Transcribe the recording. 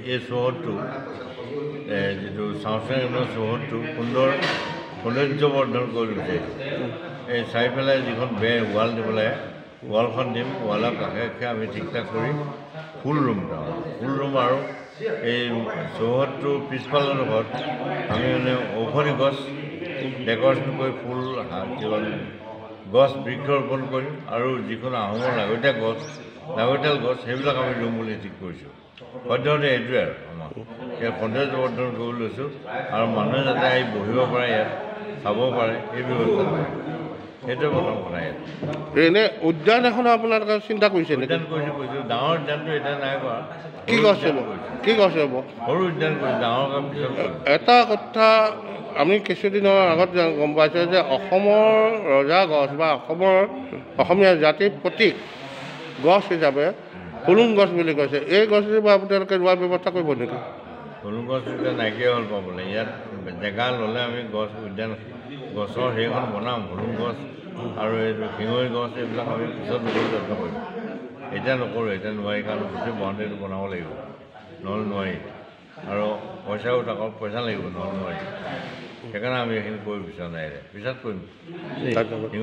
এই চৌহদটো যিটো চাওচেঙৰ চৌহদটো সৌন্দৰ্যবৰ্ধন কৰি বিচাৰিছোঁ এই চাৰিফালে যিখন ৱাল দিব লাগে ৱালখন দিম ৱালৰ কাষে কাষে আমি ঠিক ঠাক কৰি ফুল ৰুম আৰু এই চৌহদটোৰ পিছফালৰ লগত আমি মানে ঔষধি গছ ডেকৰেশ্যন কৰি ফুল গছ বৃক্ষ ৰোপণ কৰিম আৰু যিখন আহোমৰ লাগতিয়াল গছ সেইবিলাক আমি ৰুম বুলি ঠিক কৰিছোঁ সদ্যহতে এইটোৱে আৰু আমাৰ এই সৌন্দৰ্যবৰ্ধন কৰি লৈছোঁ আৰু মানুহে যাতে আহি বহিব পাৰে ইয়াত চাব পাৰে এই ব্যৱস্থা কৰিম সেইটোৱে প্ৰথম কথা ইয়াত এনে উদ্যান এখন আপোনালোকে চিন্তা কৰিছে নেকি উদ্যান কৰিছোঁ ডাঙৰ উদ্যানটো এতিয়া নাই কৰা কি গছ হ'ব সৰু উদ্যান কৰিছোঁ ডাঙৰ কাম পিছত এটা কথা আমি কিছুদিনৰ আগত গম পাইছোঁ যে অসমৰ ৰজা গছ বা অসমীয়া জাতিৰ প্ৰতীক গছ হিচাপে হুলুং গছ বুলি কৈছে এই গছজোপা আপোনালোকে ৰোৱাৰ ব্যৱস্থা কৰিব নেকি হুলুং গছ এতিয়া নাইকিয়া হ'ল পাবলৈ ইয়াত জেগা ল'লে আমি উদ্যান গছৰ সেইখন বনাম হুলুং গছ আৰু এইটো শিঙৰি গছ এইবিলাক আমি পিছত নকৰি যত্ন কৰিম এতিয়া নকৰোঁ এতিয়া নোৱাৰি কাৰণ গোটেই বাউণ্ডেৰীটো বনাব লাগিব নহ'লে নোৱাৰি আৰু পইচা লাগিব নহ'লে নোৱাৰি সেইকাৰণে আমি এইখিনি কৰিব বিচৰা নাই পিছত কৰিম